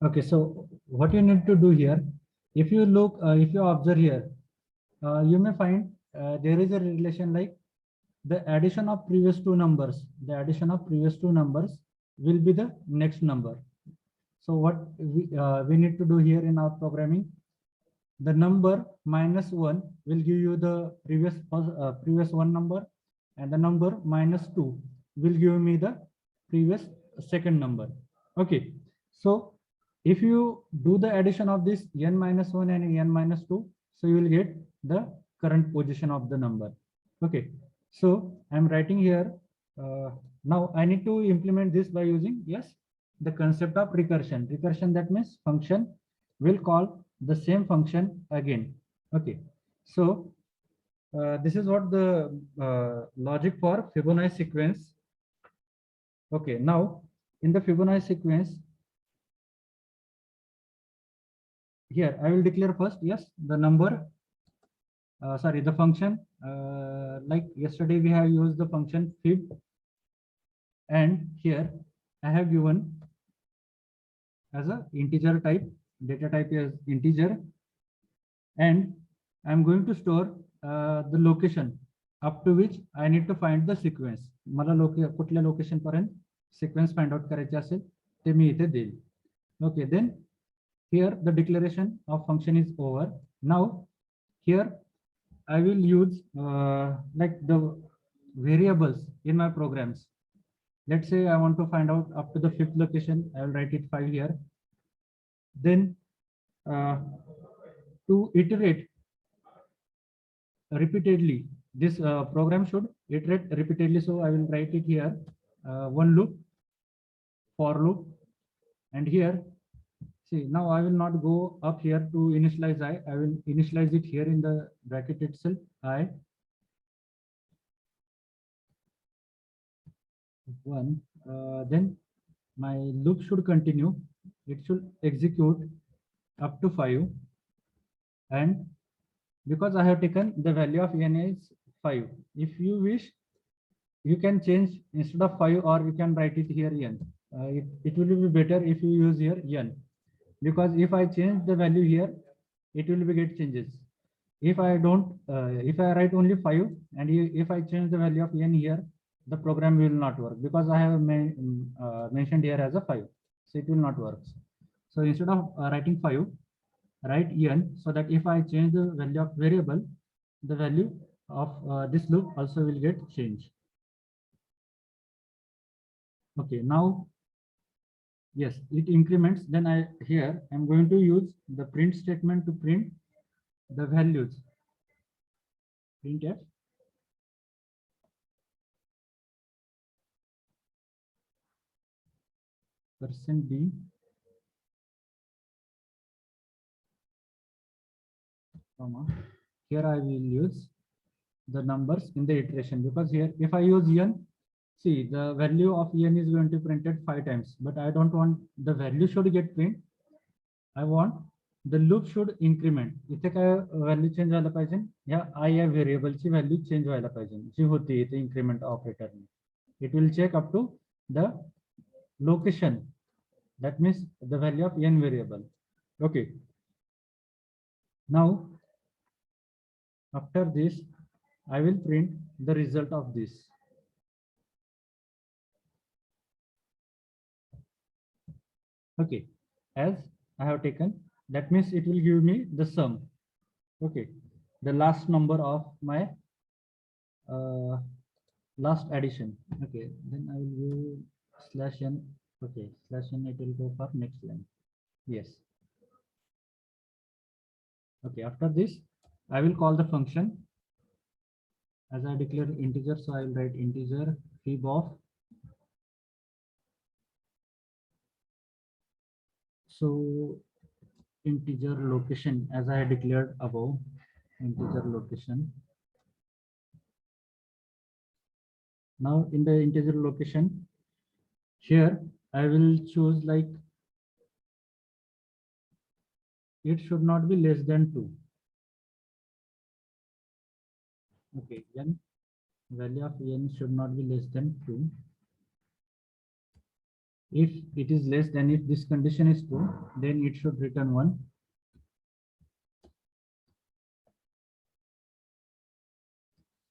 Okay, so what you need to do here, if you look, if you observe here, you may find there is a relation like the addition of previous two numbers. The addition of previous two numbers will be the next number. So what we need to do here in our programming, the number -1 will give you the previous one number, and the number -2 will give me the previous second number. Okay, so if you do the addition of this n-1 and n-2, so you will get the current position of the number. Okay, so I'm writing here. Now I need to implement this by using, yes, the concept of recursion. Recursion, that means function will call the same function again. Okay, so this is what the logic for Fibonacci sequence. Okay, now in the Fibonacci sequence, here I will declare first, yes, the number, sorry, the function, like yesterday we have used the function fib, and here I have given as a integer type, data type is integer, and I'm going to store the location up to which I need to find the sequence. मला कुठल्या location पर्यंत sequence find out करायचे असेल ते मी इथे देईल. Okay, then here the declaration of function is over. Now here I will use like the variables in my programs. Let's say I want to find out up to the 5th location. I will write it 5 here. Then to iterate repeatedly, this program should iterate repeatedly. So I will write it here, one loop, for loop, and here, see, now I will not go up here to initialize I will initialize it here in the bracket itself, I. One, then my loop should continue. It should execute up to 5, and because I have taken the value of n is 5, if you wish, you can change instead of 5, or you can write it here n. It will be better if you use here n, because if I change the value here, it will be get changes. If I don't, if I write only 5 and if I change the value of n here, the program will not work, because I have mentioned here as a 5, so it will not work. So instead of writing 5, write n, so that if I change the value of variable, the value of this loop also will get changed. Okay, now, yes, it increments. Then here I'm going to use the print statement to print the values. Printf %d comma. Here I will use the numbers in the iteration, because here if I use n, see, the value of n is going to be printed 5 times, but I don't want the value should get print. I want the loop should increment. इथे काय value change व्हायला पाहिजे, या आय या व्हेरिएबलची value change व्हायला पाहिजे, जी होती इथे इन्क्रीमेंट ऑपरेटरने. It will check up to the location, that means the value of n variable. Okay, now after this I will print the result of this. Okay, as I have taken, that means it will give me the sum. Okay, the last number of my last addition. Okay, then I will go /n. Okay, /n, it will go for next line. Yes. Okay, after this I will call the function. As I declare integer, so I will write integer fib of, so integer location, as I declared above, integer location. Now in the integer location, here I will choose like it should not be less than 2. Okay, n, value of n should not be less than 2. If it is less than, if this condition is true, then it should return 1.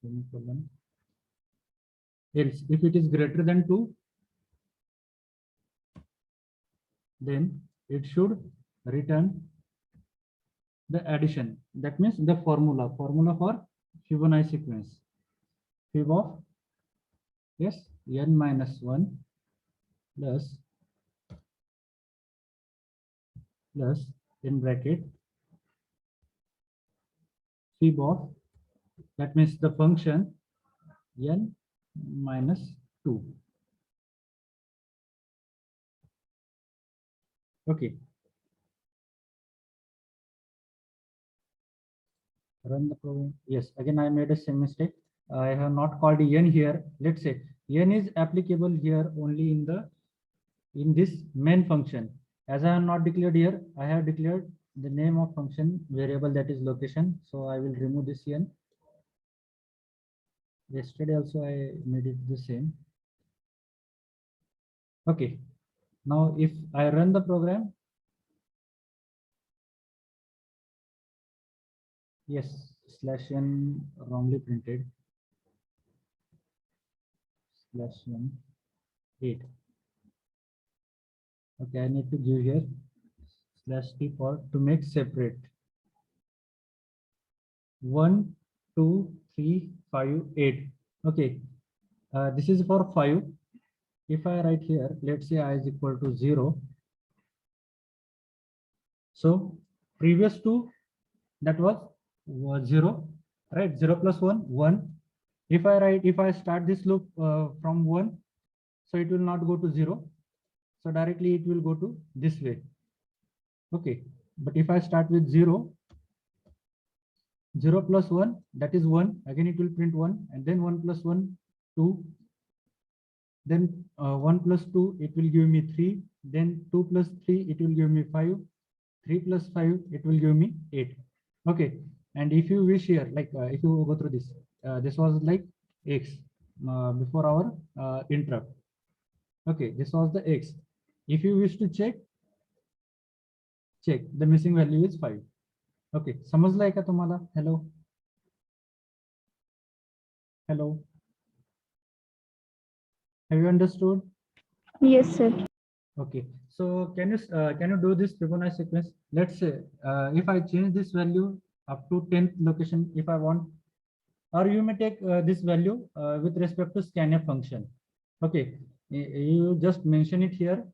Semicolon. Else, if it is greater than 2, then it should return the addition. That means the formula for Fibonacci sequence. Fib of, yes, n minus 1 plus in bracket fib of, that means the function n minus 2. Okay. Run the program. Yes, again I made a same mistake. I have not called n here. Let's say n is applicable here only in this main function. As I have not declared here, I have declared the name of function variable, that is location. So I will remove this n. Yesterday also I made it the same. Okay. Now if I run the program, yes, /n wrongly printed, /n 8. Okay, I need to give here /t for to make separate 1, 2, 3, 5, 8. Okay, this is for 5. If I write here, let's say I is equal to 0. So previous to that was 0, right? 0 plus 1, 1. If I start this loop from 1, so it will not go to 0. So directly it will go to this way. Okay, but if I start with 0, 0 plus 1, that is 1. Again, it will print 1, and then 1 plus 1, 2. Then 1 plus 2, it will give me 3. Then 2 plus 3, it will give me 5. 3 plus 5, it will give me 8. Okay, and if you wish here, like if you go through this, this was like x before our interrupt. Okay, this was the x. If you wish to check the missing value is 5. Okay, समजलाय का तुम्हाला? Hello. Have you understood? Yes, sir. Okay, so can you do this Fibonacci sequence? Let's say if I change this value up to 10th location, if I want, or you may take this value with respect to scanf function. Okay, you just mention it here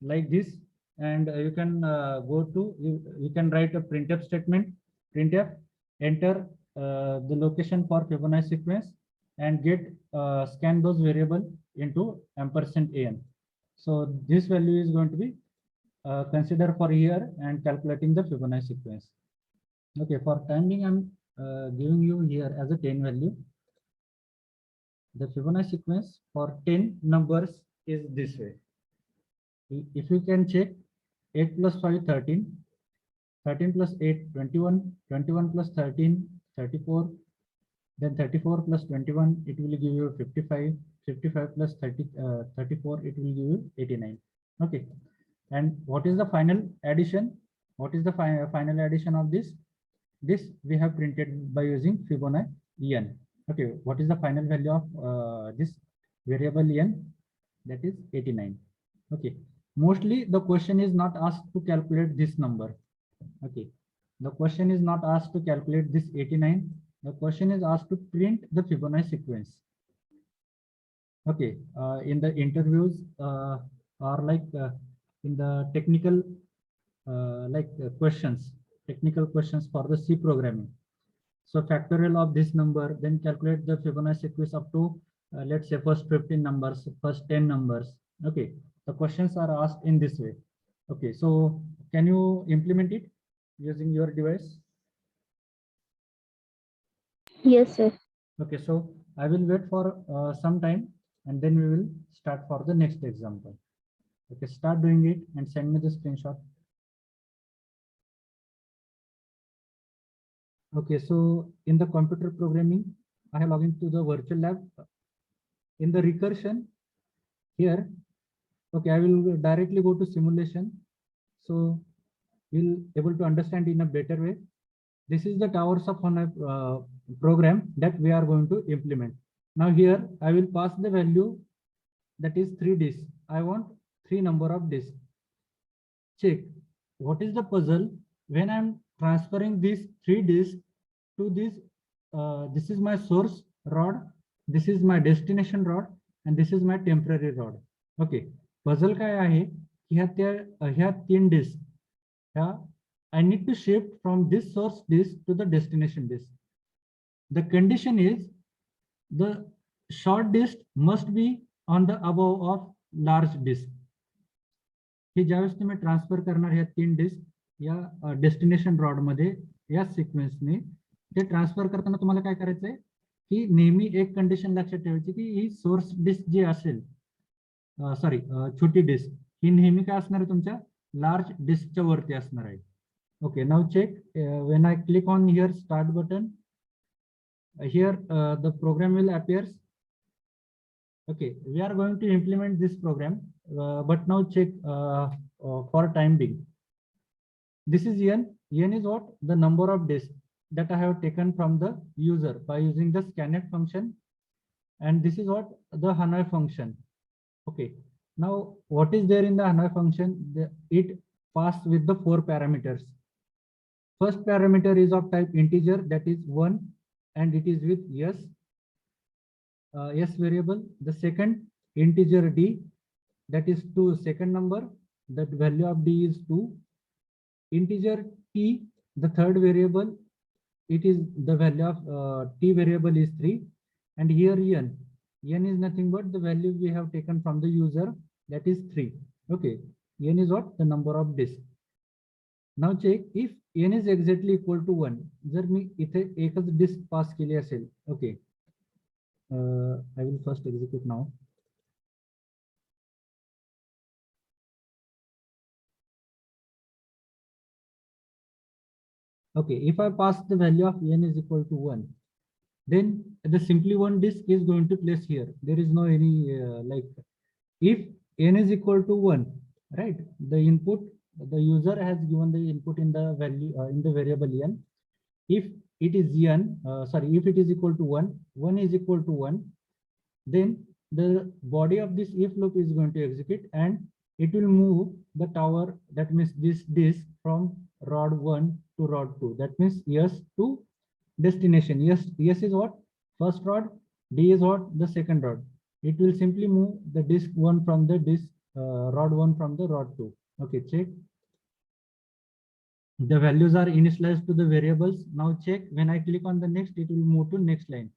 like this, and you can go to, you can write a printf statement. Printf, enter the location for Fibonacci sequence and get scan those variable into %an. So this value is going to be considered for here and calculating the Fibonacci sequence. Okay, for time being, I'm giving you here as a 10 value. The Fibonacci sequence for 10 numbers is this way. If you can check, 8 plus 5, 13, 13 plus 8, 21, 21 plus 13, 34, then 34 plus 21, it will give you 55, 55 plus 34, it will give you 89. Okay, and what is the final addition? What is the final addition of this? This we have printed by using Fibonacci n. Okay, what is the final value of this variable n? That is 89. Okay, mostly the question is not asked to calculate this number. Okay, the question is not asked to calculate this 89. The question is asked to print the Fibonacci sequence. Okay, in the interviews or like in the technical questions, technical questions for the C programming. So factorial of this number, then calculate the Fibonacci sequence up to let's say first 15 numbers, first 10 numbers. Okay, the questions are asked in this way. Okay, so can you implement it using your device? Yes, sir. Okay, so I will wait for some time and then we will start for the next example. Okay, start doing it and send me the screenshot. Okay, so in the computer programming, I have logged into the virtual lab. In the recursion, here Okay, I will directly go to simulation. So you'll able to understand in a better way. This is the towers of HANA program that we are going to implement. Now here I will pass the value that is 3 disks. I want 3 number of disks. Check what is the puzzle when I'm transferring these 3 disks to this. This is my source rod, this is my destination rod, and this is my temporary rod. Okay, puzzle काय आहे की ह्या 3 disks I need to shift from this source disk to the destination disk. The condition is the short disk must be on the above of large disk. हे ज्यावेळेस तुम्ही transfer करणार ह्या 3 disc या destination rod मध्ये या सिक्वेन्सने ते transfer करताना तुम्हाला काय करायचंय की नेहमी एक कंडिशन लक्षात ठेवायची की ही सोर्स डिस्क जी असेल सॉरी छोटी डिस्क ही नेहमी काय असणार आहे तुमच्या लार्ज डिस्कच्या वरती असणार आहे. Okay, now check when I click on here start button, here the program will appears. Okay, we are going to implement this program, but now check for time being. This is n. N is what? The number of disks that I have taken from the user by using the scanf function, and this is what? The Hanoi function. Okay, now what is there in the Hanoi function? It passed with the 4 parameters. First parameter is of type integer, that is 1, and it is with yes variable. The second integer d, that is 2 second number, that value of d is 2. Integer t, the third variable, it is the value of t variable is 3, and here n is nothing but the value we have taken from the user, that is 3. Okay, n is what? The number of disks. Now check if n is exactly equal to 1. जर मी इथे एकच disc पास केली असेल. Okay, I will first execute now. Okay, if I pass the value of n is equal to 1, then the simply one disk is going to place here. There is no any like if n is equal to 1, right? The input, the user has given the input in the value in the variable n. If it is if it is equal to 1 is equal to 1, then the body of this if loop is going to execute and it will move the tower, that means this disk, from rod 1 to rod 2. That means yes to destination. Yes is what? First rod. D is what? The second rod. It will simply move the disk 1 from the disk rod 1 from the rod 2. Okay, check. The values are initialized to the variables. Now check when I click on the next, it will move to next line.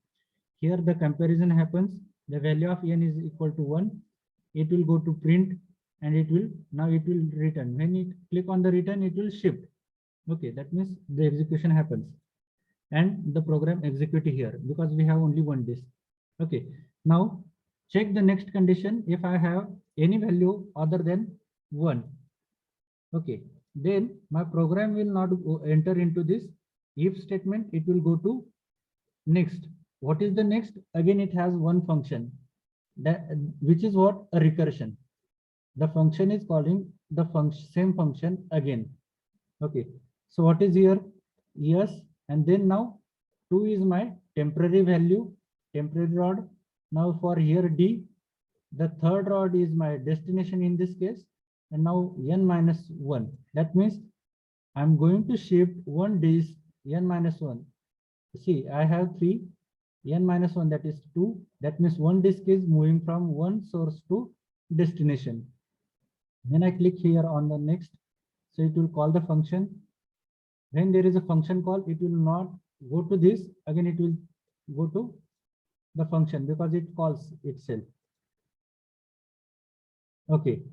Here the comparison happens. The value of n is equal to 1. It will go to print and it will return. When it click on the return, it will shift. Okay, that means the execution happens and the program execute here because we have only one disk. Okay, now check the next condition. If I have any value other than 1, okay, then my program will not enter into this if statement. It will go to next. What is the next? Again, it has one function, that which is what? A recursion. The function is calling the same function again. Okay, so what is here? Yes, and then now 2 is my temporary value, temporary rod. Now for here D, the third rod is my destination in this case, and now n minus 1. That means I'm going to shift one disk n minus 1. See, I have 3, n minus 1, that is 2. That means one disk is moving from one source to destination. When I click here on the next, so it will call the function. When there is a function call, it will not go to this. Again, it will go to the function because it calls itself. Okay.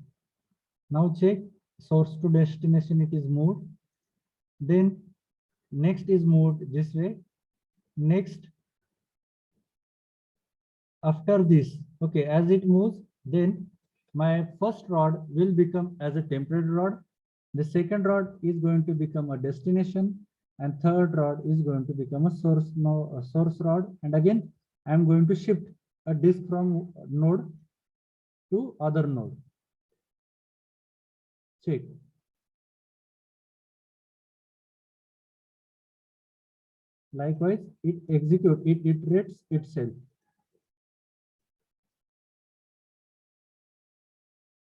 Now check source to destination, it is moved. Then next is moved this way. Next, after this, okay, as it moves, then my first rod will become as a temporary rod. The second rod is going to become a destination, and third rod is going to become a source rod. And again, I'm going to shift a disk from node to other node. check. Likewise, it iterates itself.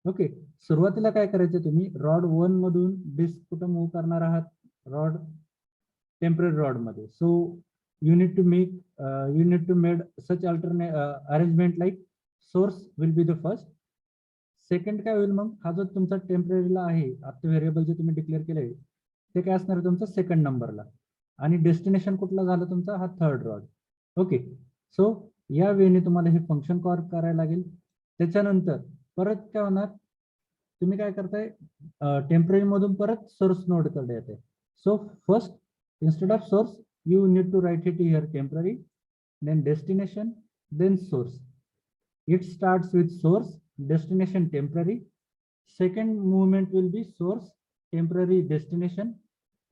Okay, सुरुवातीला काय करायचं, तुम्ही rod 1 मधून disc कुठं move करणार आहात, rod temporary rod मध्ये. सो you need to made such alternate arrangement like source will be the first. Second काय होईल मग, हा जो तुमचा टेम्पररीला आहे आता व्हेरिएबल जे तुम्ही डिक्लेअर केले ते काय असणार तुमचा सेकंड नंबरला, आणि डेस्टिनेशन कुठला झाला तुमचा हा थर्ड रॉड. ओके, सो या वेळी तुम्हाला हे फंक्शन कॉल करायला लागेल. त्याच्यानंतर परत काय होणार, तुम्ही काय करताय, टेम्पररी मधून परत सोर्स नोड कडे येते. So first instead of source you need to write it here temporary, then destination, then source. It starts with source, destination temporary. Second movement will be source, temporary, destination,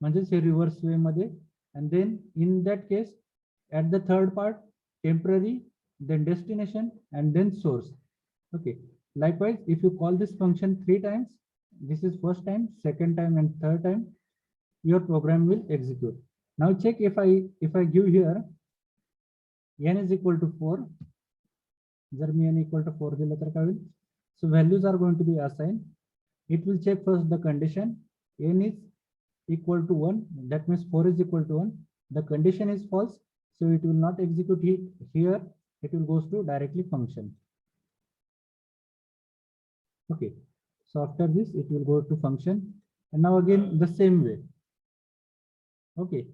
म्हणजेच हे reverse वे मध्ये. And then in that case at the third part temporary, then destination, and then source. Okay, likewise if you call this function 3 times, this is first time, second time, and third time, your program will execute. Now check if I give here n is equal to 4. जर मी n equal to 4 दिलं तर काय होईल, so values are going to be assigned. It will check first the condition, n is equal to 1, that means 4 is equal to 1. The condition is false, so it will not execute it here, it will goes to directly function. Okay, so after this it will go to function, and now again the same way. Okay,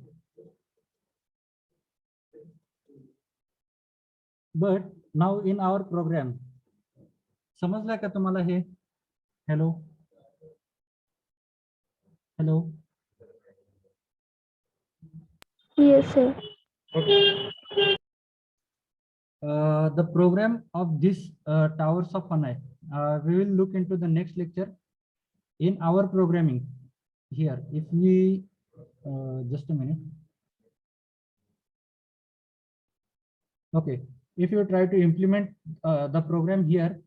but now in our program, समजलं का तुम्हाला हे? Hello hello. Yes, sir. The program of this towers of Hanai, we will look into the next lecture. In our programming here, if we just a minute. Okay, if you try to implement the program here,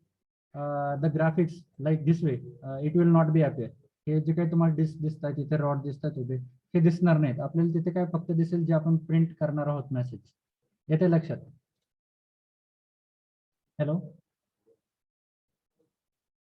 the graphics like this way, it will not be appear. हे जे काही तुम्हाला दिसतात तिथे rod दिसतात उभे, हे दिसणार नाहीत आपल्याला. तिथे काय फक्त दिसेल जे आपण प्रिंट करणार आहोत मेसेज. येते लक्षात? हॅलो.